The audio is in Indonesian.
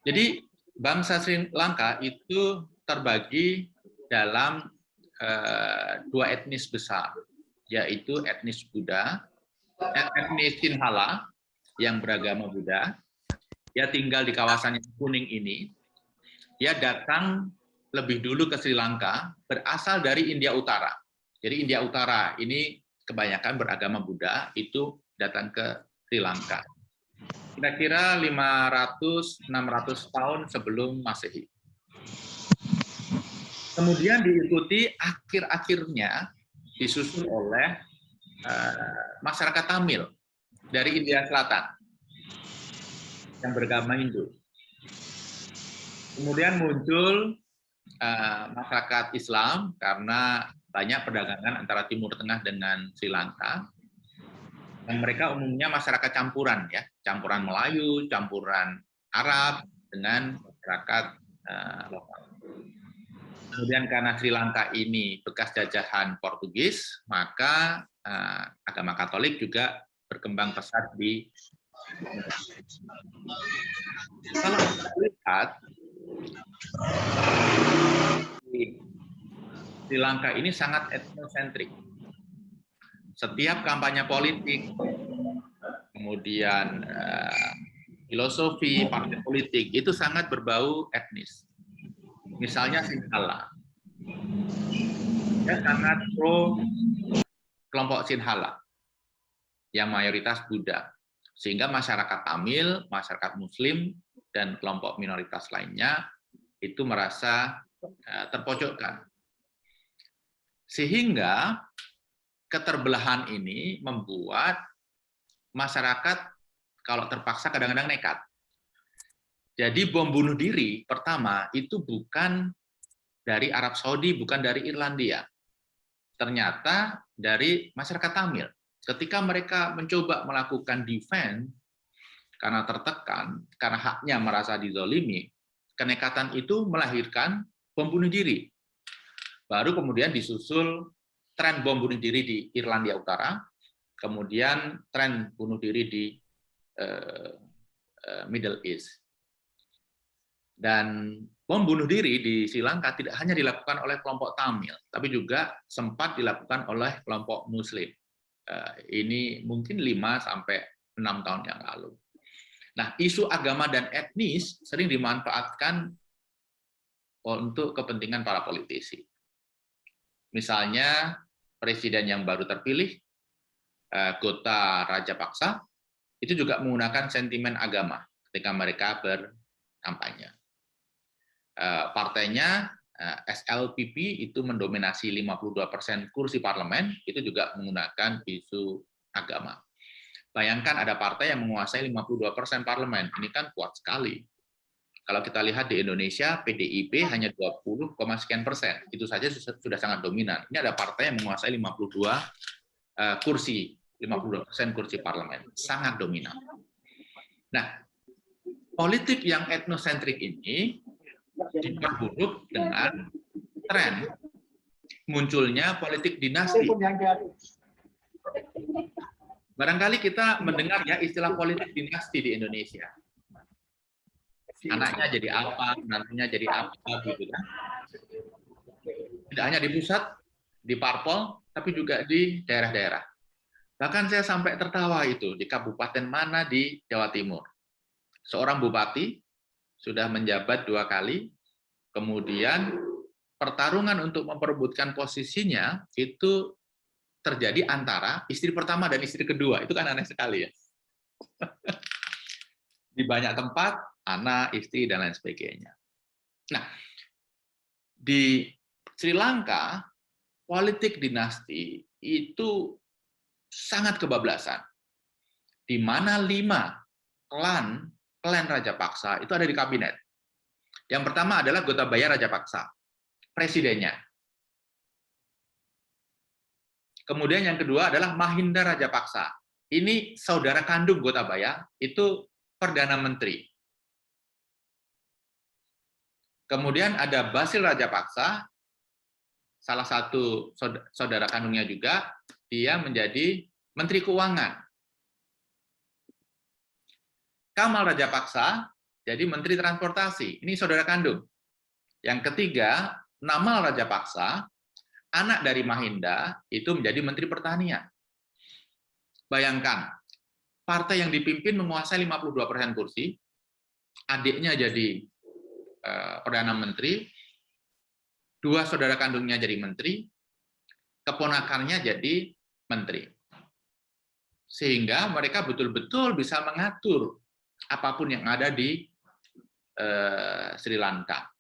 Jadi bangsa Sri Lanka itu terbagi dalam dua etnis besar, yaitu etnis Buddha, etnis Sinhala yang beragama Buddha. Dia tinggal di kawasan yang kuning ini. Dia datang lebih dulu ke Sri Lanka, berasal dari India Utara. Jadi India Utara ini kebanyakan beragama Buddha, itu datang ke Sri Lanka. Kira-kira 500-600 tahun sebelum Masehi. Kemudian diikuti akhir-akhirnya disusul oleh masyarakat Tamil dari India Selatan yang beragama Hindu. Kemudian muncul masyarakat Islam karena banyak perdagangan antara Timur Tengah dengan Sri Lanka. Dan mereka umumnya masyarakat campuran, ya, campuran Melayu, campuran Arab dengan masyarakat lokal. Kemudian karena Sri Lanka ini bekas jajahan Portugis, maka agama Katolik juga berkembang pesat di. Kalau kita lihat Sri Lanka ini sangat etnosentrik. Setiap kampanye politik, kemudian filosofi, partai politik, itu sangat berbau etnis. Misalnya Sinhala. Dia sangat pro kelompok Sinhala, yang mayoritas Buddha. Sehingga masyarakat Tamil, masyarakat Muslim, dan kelompok minoritas lainnya itu merasa terpojokkan. Sehingga keterbelahan ini membuat masyarakat kalau terpaksa kadang-kadang nekat. Jadi bom bunuh diri pertama itu bukan dari Arab Saudi, bukan dari Irlandia. Ternyata dari masyarakat Tamil. Ketika mereka mencoba melakukan defense karena tertekan, karena haknya merasa dizolimi, kenekatan itu melahirkan bom bunuh diri. Baru kemudian disusul tren bom bunuh diri di Irlandia Utara, kemudian tren bunuh diri di Middle East. Dan bom bunuh diri di Sri Lanka tidak hanya dilakukan oleh kelompok Tamil, tapi juga sempat dilakukan oleh kelompok Muslim. Ini mungkin 5-6 tahun yang lalu. Nah, isu agama dan etnis sering dimanfaatkan untuk kepentingan para politisi. Misalnya, presiden yang baru terpilih, Gota Rajapaksa, itu juga menggunakan sentimen agama ketika mereka berkampanye. Partainya SLPP itu mendominasi 52% kursi parlemen, itu juga menggunakan isu agama. Bayangkan ada partai yang menguasai 52% parlemen, ini kan kuat sekali. Kalau kita lihat di Indonesia, PDIP hanya 20, sekian persen. Itu saja sudah sangat dominan. Ini ada partai yang menguasai 52 kursi, 52% kursi parlemen. Sangat dominan. Nah, politik yang etnosentrik ini diperburuk dengan tren munculnya politik dinasti. Barangkali kita mendengar ya istilah politik dinasti di Indonesia. Anaknya jadi apa, nantinya jadi apa, gitu kan. Tidak hanya di pusat, di parpol, tapi juga di daerah-daerah. Bahkan saya sampai tertawa itu, di kabupaten mana di Jawa Timur. Seorang bupati sudah menjabat 2 kali, kemudian pertarungan untuk memperebutkan posisinya itu terjadi antara istri pertama dan istri kedua. Itu kan aneh sekali ya. Di banyak tempat, anak, istri, dan lain sebagainya. Nah, di Sri Lanka, politik dinasti itu sangat kebablasan. Di mana 5 klan Rajapaksa itu ada di kabinet. Yang pertama adalah Gotabaya Rajapaksa, presidennya. Kemudian yang kedua adalah Mahinda Rajapaksa. Ini saudara kandung Gotabaya, itu Perdana Menteri. Kemudian ada Basil Rajapaksa, salah satu saudara kandungnya juga, dia menjadi Menteri Keuangan. Kamal Rajapaksa jadi Menteri Transportasi. Ini saudara kandung. Yang ketiga, Namal Rajapaksa, anak dari Mahinda, itu menjadi Menteri Pertanian. Bayangkan, partai yang dipimpin menguasai 52% kursi, adiknya jadi Perdana Menteri, dua saudara kandungnya jadi menteri, keponakannya jadi menteri. Sehingga mereka betul-betul bisa mengatur apapun yang ada di Sri Lanka.